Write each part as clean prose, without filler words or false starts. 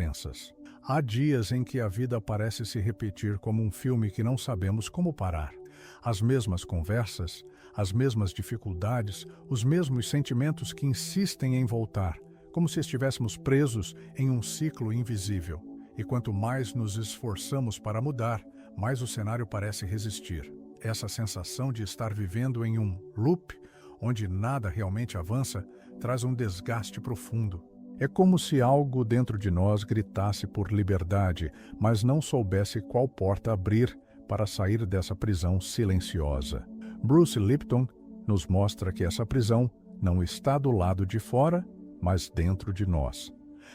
crenças. Há dias em que a vida parece se repetir como um filme que não sabemos como parar. As mesmas conversas, as mesmas dificuldades, os mesmos sentimentos que insistem em voltar, como se estivéssemos presos em um ciclo invisível. E quanto mais nos esforçamos para mudar, mais o cenário parece resistir. Essa sensação de estar vivendo em um loop, onde nada realmente avança, traz um desgaste profundo. É como se algo dentro de nós gritasse por liberdade, mas não soubesse qual porta abrir para sair dessa prisão silenciosa. Bruce Lipton nos mostra que essa prisão não está do lado de fora, mas dentro de nós.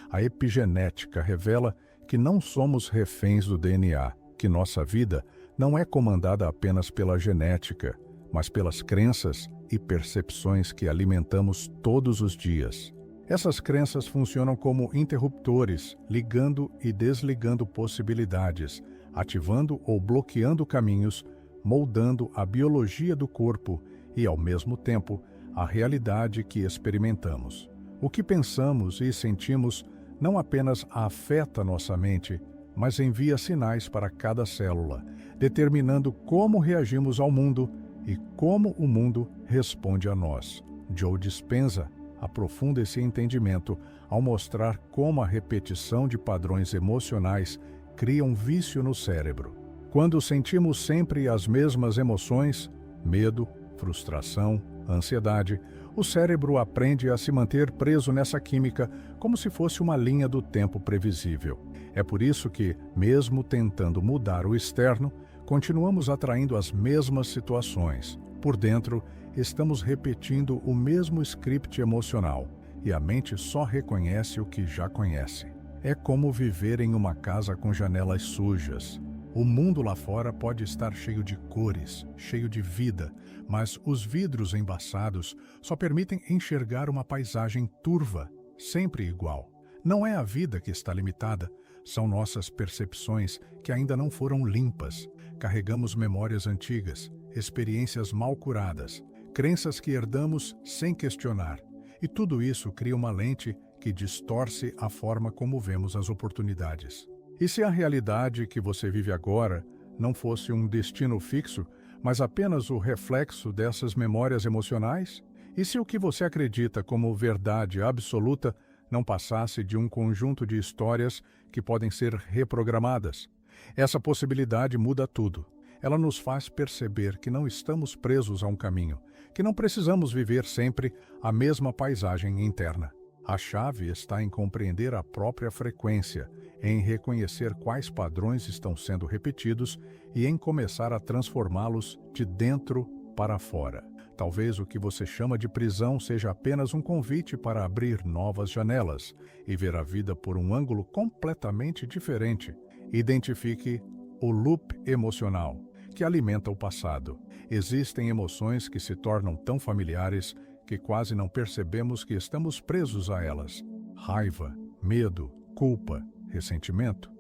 A epigenética revela que não somos reféns do DNA, que nossa vida não é comandada apenas pela genética, mas pelas crenças e percepções que alimentamos todos os dias. Essas crenças funcionam como interruptores, ligando e desligando possibilidades, ativando ou bloqueando caminhos, moldando a biologia do corpo e, ao mesmo tempo, a realidade que experimentamos. O que pensamos e sentimos não apenas afeta nossa mente, mas envia sinais para cada célula, determinando como reagimos ao mundo e como o mundo responde a nós. Joe Dispenza aprofunda esse entendimento ao mostrar como a repetição de padrões emocionais cria um vício no cérebro. Quando sentimos sempre as mesmas emoções, medo, frustração, ansiedade, o cérebro aprende a se manter preso nessa química como se fosse uma linha do tempo previsível. É por isso que, mesmo tentando mudar o externo, continuamos atraindo as mesmas situações. Por dentro, estamos repetindo o mesmo script emocional, e a mente só reconhece o que já conhece. É como viver em uma casa com janelas sujas. O mundo lá fora pode estar cheio de cores, cheio de vida, mas os vidros embaçados só permitem enxergar uma paisagem turva, sempre igual. Não é a vida que está limitada, são nossas percepções que ainda não foram limpas. Carregamos memórias antigas, experiências mal curadas, crenças que herdamos sem questionar. E tudo isso cria uma lente que distorce a forma como vemos as oportunidades. E se a realidade que você vive agora não fosse um destino fixo, mas apenas o reflexo dessas memórias emocionais? E se o que você acredita como verdade absoluta não passasse de um conjunto de histórias que podem ser reprogramadas? Essa possibilidade muda tudo. Ela nos faz perceber que não estamos presos a um caminho, que não precisamos viver sempre a mesma paisagem interna. A chave está em compreender a própria frequência, em reconhecer quais padrões estão sendo repetidos e em começar a transformá-los de dentro para fora. Talvez o que você chama de prisão seja apenas um convite para abrir novas janelas e ver a vida por um ângulo completamente diferente. Identifique o loop emocional que alimenta o passado. Existem emoções que se tornam tão familiares que quase não percebemos que estamos presos a elas. Raiva, medo, culpa, ressentimento.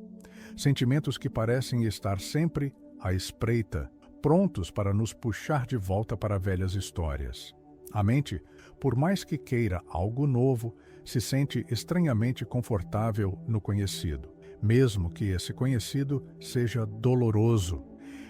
Sentimentos que parecem estar sempre à espreita, prontos para nos puxar de volta para velhas histórias. A mente, por mais que queira algo novo, se sente estranhamente confortável no conhecido, mesmo que esse conhecido seja doloroso.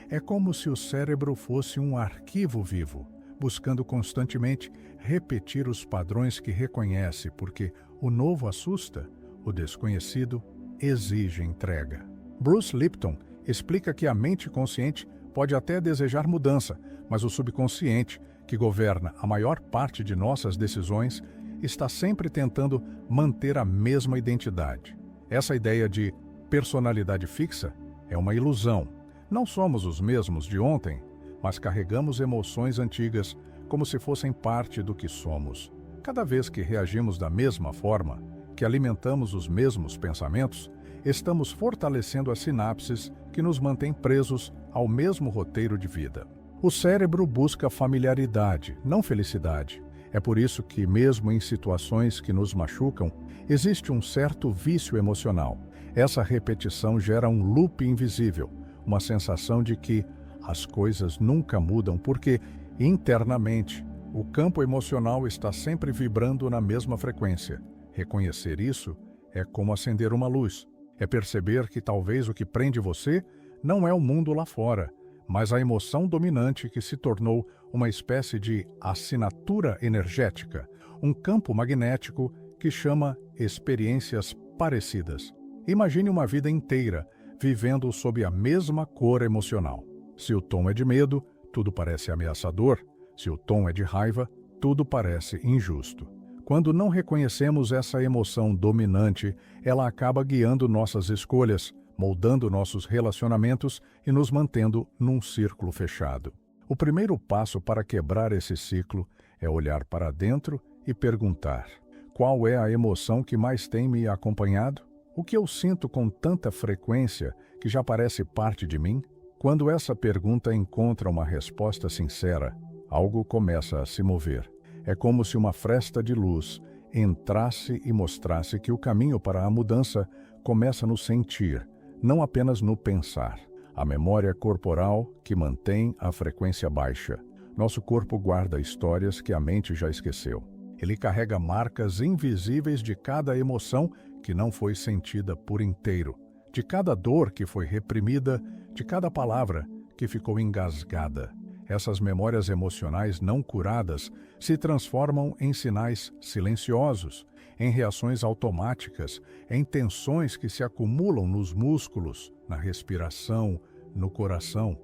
É como se o cérebro fosse um arquivo vivo, buscando constantemente repetir os padrões que reconhece, porque o novo assusta, o desconhecido exige entrega. Bruce Lipton explica que a mente consciente pode até desejar mudança, mas o subconsciente, que governa a maior parte de nossas decisões, está sempre tentando manter a mesma identidade. Essa ideia de personalidade fixa é uma ilusão. Não somos os mesmos de ontem, mas carregamos emoções antigas como se fossem parte do que somos. Cada vez que reagimos da mesma forma, que alimentamos os mesmos pensamentos, estamos fortalecendo as sinapses que nos mantêm presos ao mesmo roteiro de vida. O cérebro busca familiaridade, não felicidade. É por isso que, mesmo em situações que nos machucam, existe um certo vício emocional. Essa repetição gera um loop invisível, uma sensação de que as coisas nunca mudam porque, internamente, o campo emocional está sempre vibrando na mesma frequência. Reconhecer isso É como acender uma luz. É perceber que talvez o que prende você não é o mundo lá fora, mas a emoção dominante que se tornou uma espécie de assinatura energética, um campo magnético que chama experiências parecidas. Imagine uma vida inteira vivendo sob a mesma cor emocional. Se o tom é de medo, tudo parece ameaçador. Se o tom é de raiva, tudo parece injusto. Quando não reconhecemos essa emoção dominante, ela acaba guiando nossas escolhas, moldando nossos relacionamentos e nos mantendo num círculo fechado. O primeiro passo para quebrar esse ciclo é olhar para dentro e perguntar: qual é a emoção que mais tem me acompanhado? O que eu sinto com tanta frequência que já parece parte de mim? Quando essa pergunta encontra uma resposta sincera, algo começa a se mover. É como se uma fresta de luz entrasse e mostrasse que o caminho para a mudança começa no sentir, não apenas no pensar. A memória corporal que mantém a frequência baixa. Nosso corpo guarda histórias que a mente já esqueceu. Ele carrega marcas invisíveis de cada emoção que não foi sentida por inteiro, de cada dor que foi reprimida, de cada palavra que ficou engasgada. Essas memórias emocionais não curadas se transformam em sinais silenciosos, em reações automáticas, em tensões que se acumulam nos músculos, na respiração, no coração.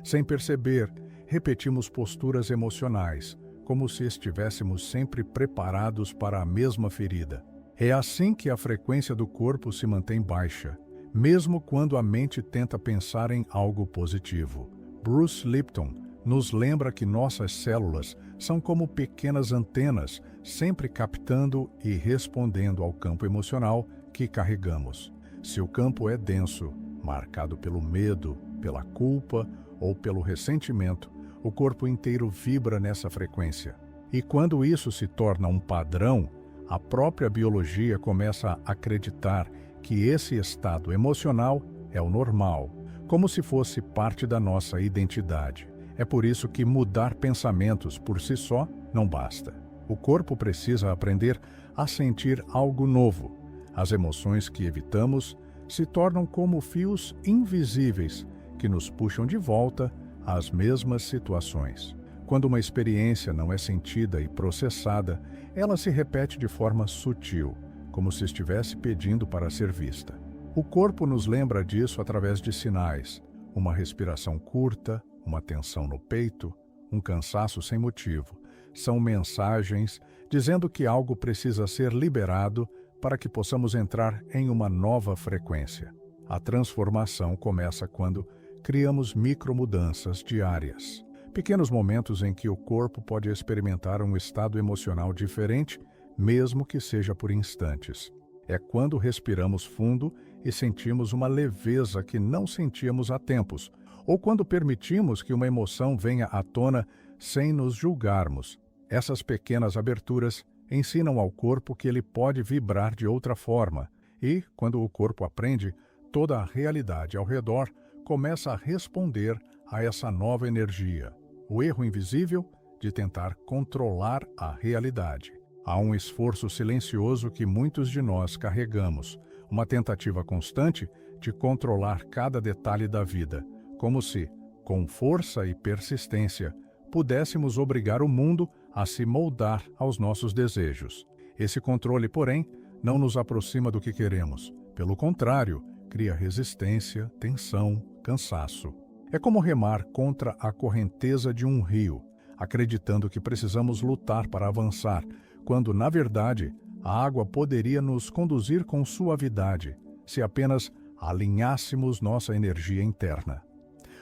Sem perceber, repetimos posturas emocionais, como se estivéssemos sempre preparados para a mesma ferida. É assim que a frequência do corpo se mantém baixa, mesmo quando a mente tenta pensar em algo positivo. Bruce Lipton nos lembra que nossas células são como pequenas antenas, sempre captando e respondendo ao campo emocional que carregamos. Se o campo é denso, marcado pelo medo, pela culpa ou pelo ressentimento, o corpo inteiro vibra nessa frequência. E quando isso se torna um padrão, a própria biologia começa a acreditar que esse estado emocional é o normal, como se fosse parte da nossa identidade. É por isso que mudar pensamentos por si só não basta. O corpo precisa aprender a sentir algo novo. As emoções que evitamos se tornam como fios invisíveis que nos puxam de volta às mesmas situações. Quando uma experiência não é sentida e processada, ela se repete de forma sutil, como se estivesse pedindo para ser vista. O corpo nos lembra disso através de sinais: uma respiração curta, uma tensão no peito, um cansaço sem motivo. São mensagens dizendo que algo precisa ser liberado para que possamos entrar em uma nova frequência. A transformação começa quando criamos micromudanças diárias. Pequenos momentos em que o corpo pode experimentar um estado emocional diferente, mesmo que seja por instantes. É quando respiramos fundo e sentimos uma leveza que não sentíamos há tempos, ou quando permitimos que uma emoção venha à tona sem nos julgarmos. Essas pequenas aberturas ensinam ao corpo que ele pode vibrar de outra forma, e, quando o corpo aprende, toda a realidade ao redor começa a responder a essa nova energia. O erro invisível de tentar controlar a realidade. Há um esforço silencioso que muitos de nós carregamos, uma tentativa constante de controlar cada detalhe da vida, como se, com força e persistência, pudéssemos obrigar o mundo a se moldar aos nossos desejos. Esse controle, porém, não nos aproxima do que queremos. Pelo contrário, cria resistência, tensão, cansaço. É como remar contra a correnteza de um rio, acreditando que precisamos lutar para avançar, quando, na verdade, a água poderia nos conduzir com suavidade, se apenas alinhássemos nossa energia interna.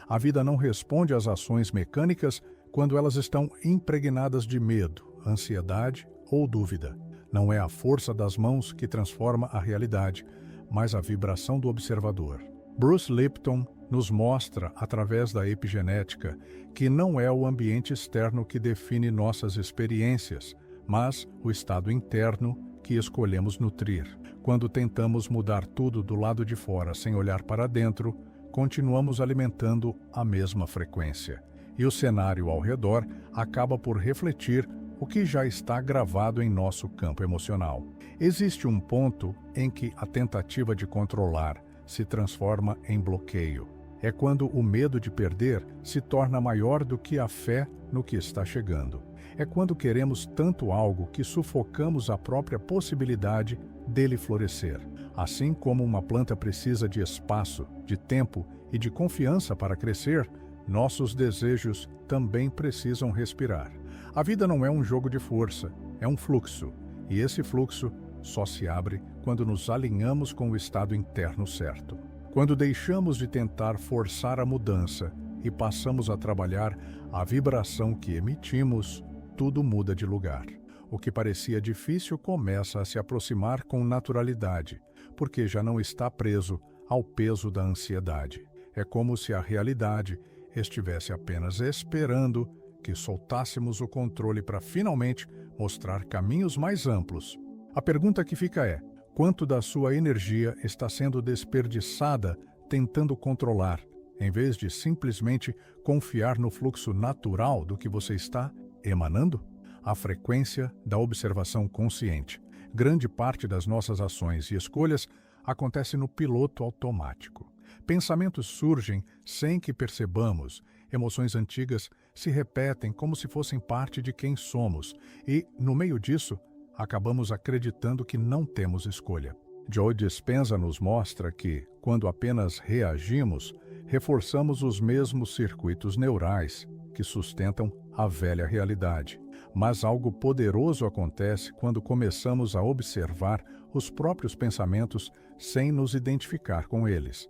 A vida não responde às ações mecânicas quando elas estão impregnadas de medo, ansiedade ou dúvida. Não é a força das mãos que transforma a realidade, mas a vibração do observador. Bruce Lipton nos mostra, através da epigenética, que não é o ambiente externo que define nossas experiências, mas o estado interno que escolhemos nutrir. Quando tentamos mudar tudo do lado de fora sem olhar para dentro, continuamos alimentando a mesma frequência. E o cenário ao redor acaba por refletir o que já está gravado em nosso campo emocional. Existe um ponto em que a tentativa de controlar se transforma em bloqueio. É quando o medo de perder se torna maior do que a fé no que está chegando. É quando queremos tanto algo que sufocamos a própria possibilidade dele florescer. Assim como uma planta precisa de espaço, de tempo e de confiança para crescer, nossos desejos também precisam respirar. A vida não é um jogo de força, é um fluxo, e esse fluxo só se abre quando nos alinhamos com o estado interno certo. Quando deixamos de tentar forçar a mudança e passamos a trabalhar a vibração que emitimos, tudo muda de lugar. O que parecia difícil começa a se aproximar com naturalidade, porque já não está preso ao peso da ansiedade. É como se a realidade estivesse apenas esperando que soltássemos o controle para finalmente mostrar caminhos mais amplos. A pergunta que fica é: quanto da sua energia está sendo desperdiçada tentando controlar, em vez de simplesmente confiar no fluxo natural do que você está emanando? A frequência da observação consciente. Grande parte das nossas ações e escolhas acontece no piloto automático. Pensamentos surgem sem que percebamos, emoções antigas se repetem como se fossem parte de quem somos e, no meio disso, acabamos acreditando que não temos escolha. Joe Dispenza nos mostra que, quando apenas reagimos, reforçamos os mesmos circuitos neurais que sustentam a velha realidade. Mas algo poderoso acontece quando começamos a observar os próprios pensamentos sem nos identificar com eles.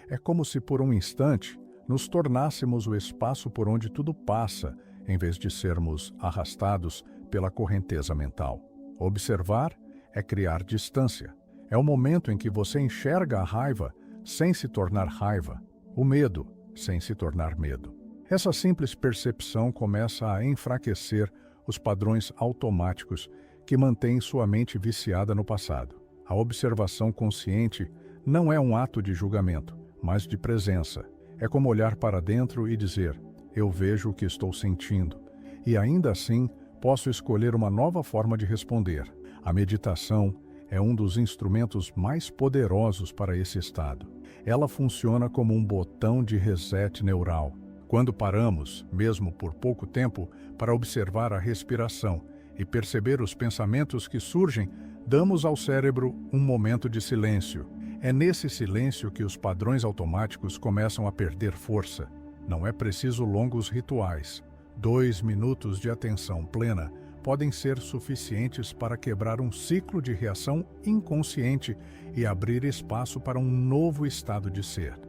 É como se por um instante nos tornássemos o espaço por onde tudo passa, em vez de sermos arrastados pela correnteza mental. Observar é criar distância. É o momento em que você enxerga a raiva sem se tornar raiva, o medo sem se tornar medo. Essa simples percepção começa a enfraquecer os padrões automáticos que mantêm sua mente viciada no passado. A observação consciente não é um ato de julgamento, mas de presença. É como olhar para dentro e dizer: eu vejo o que estou sentindo, e ainda assim posso escolher uma nova forma de responder. A meditação é um dos instrumentos mais poderosos para esse estado. Ela funciona como um botão de reset neural. Quando paramos, mesmo por pouco tempo, para observar a respiração e perceber os pensamentos que surgem, damos ao cérebro um momento de silêncio. É nesse silêncio que os padrões automáticos começam a perder força. Não é preciso longos rituais. 2 minutos de atenção plena podem ser suficientes para quebrar um ciclo de reação inconsciente e abrir espaço para um novo estado de ser.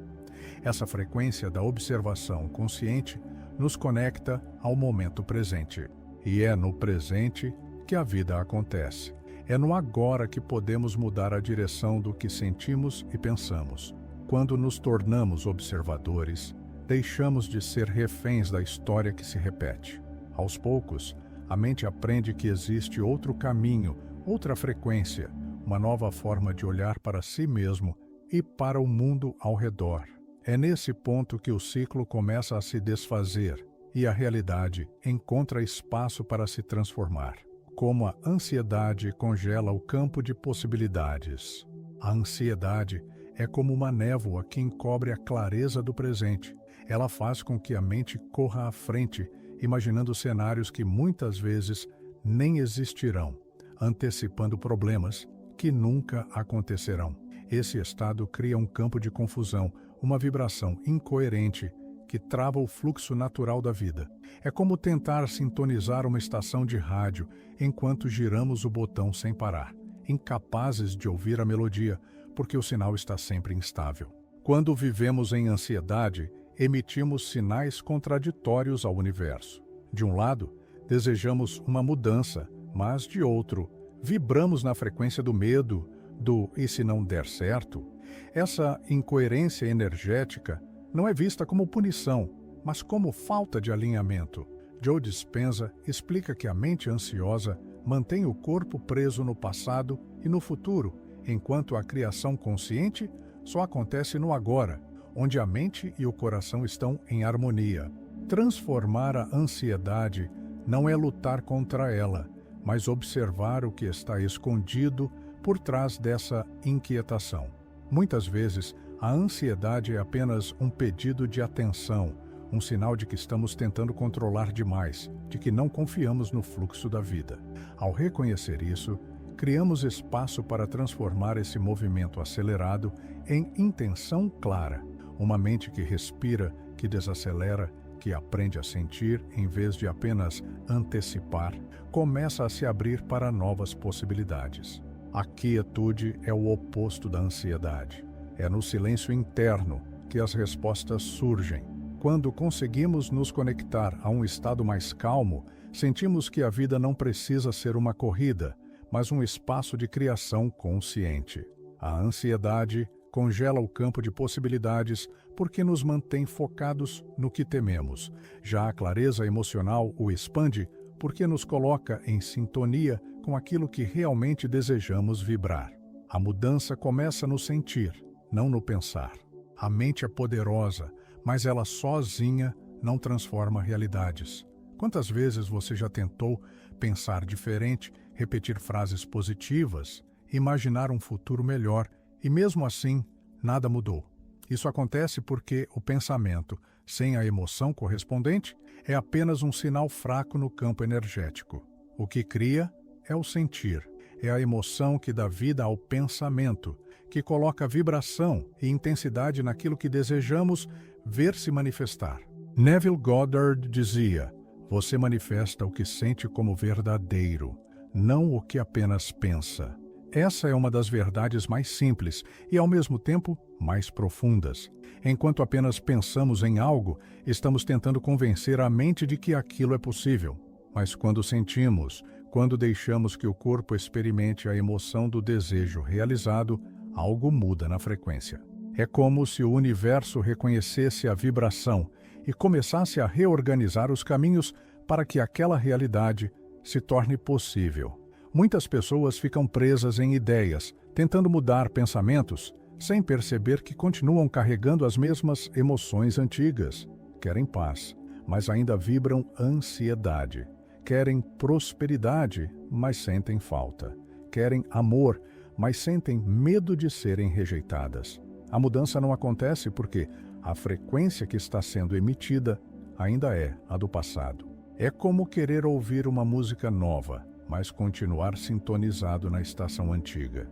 Essa frequência da observação consciente nos conecta ao momento presente. E é no presente que a vida acontece. É no agora que podemos mudar a direção do que sentimos e pensamos. Quando nos tornamos observadores, deixamos de ser reféns da história que se repete. Aos poucos, a mente aprende que existe outro caminho, outra frequência, uma nova forma de olhar para si mesmo e para o mundo ao redor. É nesse ponto que o ciclo começa a se desfazer e a realidade encontra espaço para se transformar. Como a ansiedade congela o campo de possibilidades. A ansiedade é como uma névoa que encobre a clareza do presente. Ela faz com que a mente corra à frente, imaginando cenários que muitas vezes nem existirão, antecipando problemas que nunca acontecerão. Esse estado cria um campo de confusão, uma vibração incoerente que trava o fluxo natural da vida. É como tentar sintonizar uma estação de rádio enquanto giramos o botão sem parar, incapazes de ouvir a melodia, porque o sinal está sempre instável. Quando vivemos em ansiedade, emitimos sinais contraditórios ao universo. De um lado, desejamos uma mudança, mas de outro, vibramos na frequência do medo, do "e se não der certo?". Essa incoerência energética não é vista como punição, mas como falta de alinhamento. Joe Dispenza explica que a mente ansiosa mantém o corpo preso no passado e no futuro, enquanto a criação consciente só acontece no agora, onde a mente e o coração estão em harmonia. Transformar a ansiedade não é lutar contra ela, mas observar o que está escondido por trás dessa inquietação. Muitas vezes, a ansiedade é apenas um pedido de atenção, um sinal de que estamos tentando controlar demais, de que não confiamos no fluxo da vida. Ao reconhecer isso, criamos espaço para transformar esse movimento acelerado em intenção clara, uma mente que respira, que desacelera, que aprende a sentir em vez de apenas antecipar, começa a se abrir para novas possibilidades. A quietude é o oposto da ansiedade. É no silêncio interno que as respostas surgem. Quando conseguimos nos conectar a um estado mais calmo, sentimos que a vida não precisa ser uma corrida, mas um espaço de criação consciente. A ansiedade congela o campo de possibilidades porque nos mantém focados no que tememos. Já a clareza emocional o expande porque nos coloca em sintonia com aquilo que realmente desejamos vibrar. A mudança começa no sentir, não no pensar. A mente é poderosa, mas ela sozinha não transforma realidades. Quantas vezes você já tentou pensar diferente, repetir frases positivas, imaginar um futuro melhor e mesmo assim nada mudou? Isso acontece porque o pensamento, sem a emoção correspondente, é apenas um sinal fraco no campo energético. O que cria é o sentir, é a emoção que dá vida ao pensamento, que coloca vibração e intensidade naquilo que desejamos ver se manifestar. Neville Goddard dizia: "Você manifesta o que sente como verdadeiro, não o que apenas pensa." Essa é uma das verdades mais simples e, ao mesmo tempo, mais profundas. Enquanto apenas pensamos em algo, estamos tentando convencer a mente de que aquilo é possível. Mas quando sentimos, quando deixamos que o corpo experimente a emoção do desejo realizado, algo muda na frequência. É como se o universo reconhecesse a vibração e começasse a reorganizar os caminhos para que aquela realidade se torne possível. Muitas pessoas ficam presas em ideias, tentando mudar pensamentos, sem perceber que continuam carregando as mesmas emoções antigas. Querem paz, mas ainda vibram ansiedade. Querem prosperidade, mas sentem falta. Querem amor, mas sentem medo de serem rejeitadas. A mudança não acontece porque a frequência que está sendo emitida ainda é a do passado. É como querer ouvir uma música nova, mas continuar sintonizado na estação antiga.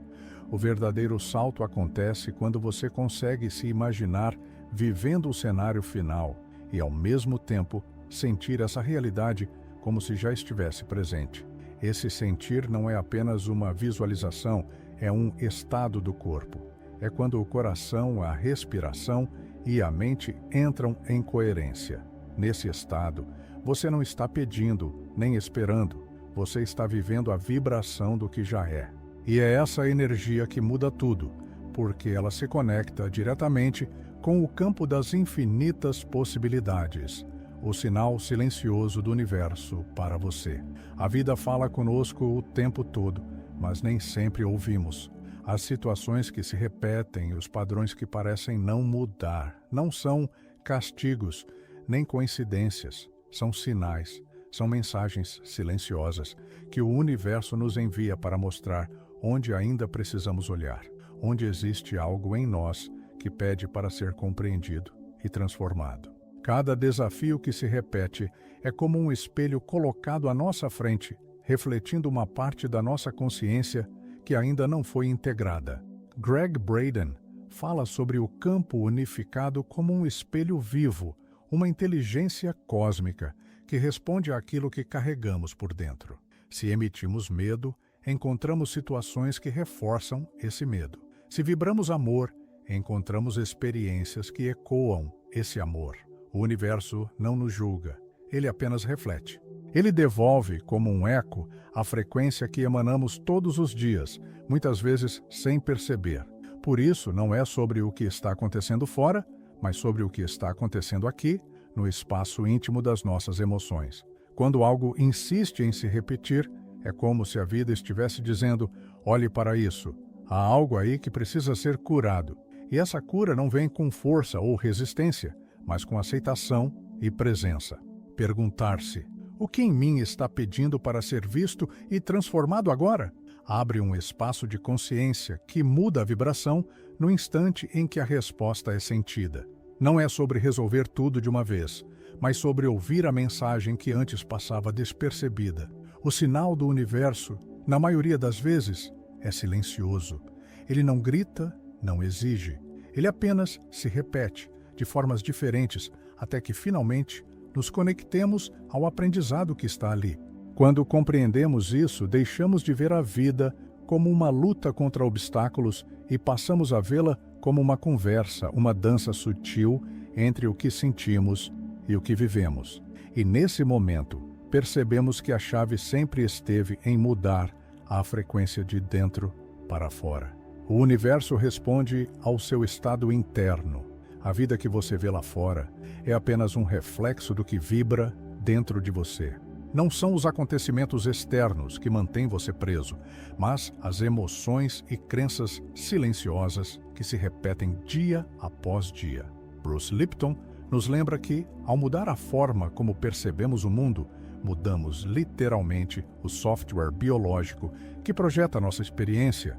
O verdadeiro salto acontece quando você consegue se imaginar vivendo o cenário final e, ao mesmo tempo, sentir essa realidade como se já estivesse presente. Esse sentir não é apenas uma visualização, é um estado do corpo. É quando o coração, a respiração e a mente entram em coerência. Nesse estado, você não está pedindo, nem esperando. Você está vivendo a vibração do que já é. E é essa energia que muda tudo, porque ela se conecta diretamente com o campo das infinitas possibilidades, o sinal silencioso do universo para você. A vida fala conosco o tempo todo, mas nem sempre ouvimos. As situações que se repetem, os padrões que parecem não mudar, não são castigos, nem coincidências, são sinais. São mensagens silenciosas que o universo nos envia para mostrar onde ainda precisamos olhar, onde existe algo em nós que pede para ser compreendido e transformado. Cada desafio que se repete é como um espelho colocado à nossa frente, refletindo uma parte da nossa consciência que ainda não foi integrada. Greg Braden fala sobre o campo unificado como um espelho vivo, uma inteligência cósmica que responde àquilo que carregamos por dentro. Se emitimos medo, encontramos situações que reforçam esse medo. Se vibramos amor, encontramos experiências que ecoam esse amor. O universo não nos julga, ele apenas reflete. Ele devolve, como um eco, a frequência que emanamos todos os dias, muitas vezes sem perceber. Por isso, não é sobre o que está acontecendo fora, mas sobre o que está acontecendo aqui, no espaço íntimo das nossas emoções. Quando algo insiste em se repetir, é como se a vida estivesse dizendo: olhe para isso, há algo aí que precisa ser curado. E essa cura não vem com força ou resistência, mas com aceitação e presença. Perguntar-se: O que em mim está pedindo para ser visto e transformado agora? Abre um espaço de consciência que muda a vibração no instante em que a resposta é sentida. Não é sobre resolver tudo de uma vez, mas sobre ouvir a mensagem que antes passava despercebida. O sinal do universo, na maioria das vezes, é silencioso. Ele não grita, não exige. Ele apenas se repete, de formas diferentes, até que finalmente nos conectemos ao aprendizado que está ali. Quando compreendemos isso, deixamos de ver a vida como uma luta contra obstáculos e passamos a vê-la como uma conversa, uma dança sutil entre o que sentimos e o que vivemos. E nesse momento, percebemos que a chave sempre esteve em mudar a frequência de dentro para fora. O universo responde ao seu estado interno. A vida que você vê lá fora é apenas um reflexo do que vibra dentro de você. Não são os acontecimentos externos que mantêm você preso, mas as emoções e crenças silenciosas que se repetem dia após dia. Bruce Lipton nos lembra que, ao mudar a forma como percebemos o mundo, mudamos literalmente o software biológico que projeta nossa experiência.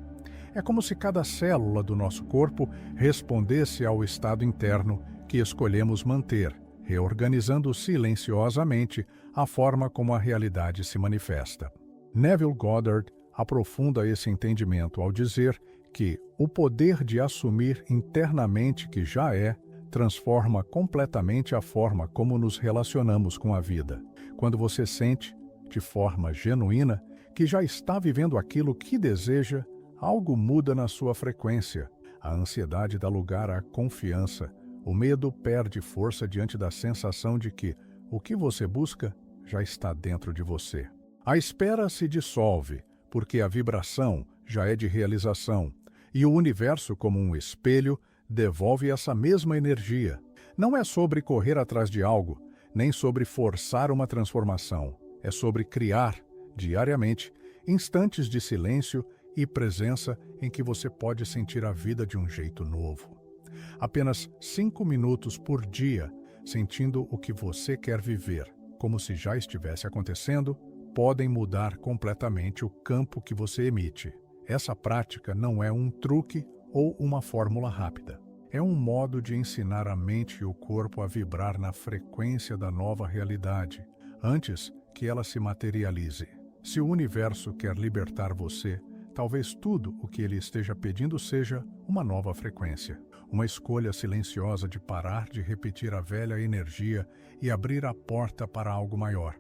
É como se cada célula do nosso corpo respondesse ao estado interno que escolhemos manter, reorganizando silenciosamente a forma como a realidade se manifesta. Neville Goddard aprofunda esse entendimento ao dizer que o poder de assumir internamente que já é transforma completamente a forma como nos relacionamos com a vida. Quando você sente, de forma genuína, que já está vivendo aquilo que deseja, algo muda na sua frequência. A ansiedade dá lugar à confiança. O medo perde força diante da sensação de que o que você busca já está dentro de você. A espera se dissolve, porque a vibração já é de realização, e o universo, como um espelho, devolve essa mesma energia. Não é sobre correr atrás de algo, nem sobre forçar uma transformação. É sobre criar, diariamente, instantes de silêncio e presença em que você pode sentir a vida de um jeito novo. Apenas 5 minutos por dia, sentindo o que você quer viver, como se já estivesse acontecendo, podem mudar completamente o campo que você emite. Essa prática não é um truque ou uma fórmula rápida. É um modo de ensinar a mente e o corpo a vibrar na frequência da nova realidade, antes que ela se materialize. Se o universo quer libertar você, talvez tudo o que ele esteja pedindo seja uma nova frequência. Uma escolha silenciosa de parar de repetir a velha energia e abrir a porta para algo maior.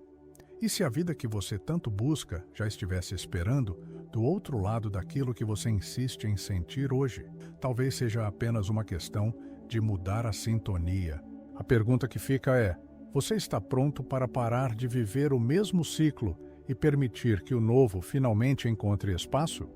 E se a vida que você tanto busca já estivesse esperando do outro lado daquilo que você insiste em sentir hoje? Talvez seja apenas uma questão de mudar a sintonia. A pergunta que fica é: você está pronto para parar de viver o mesmo ciclo e permitir que o novo finalmente encontre espaço?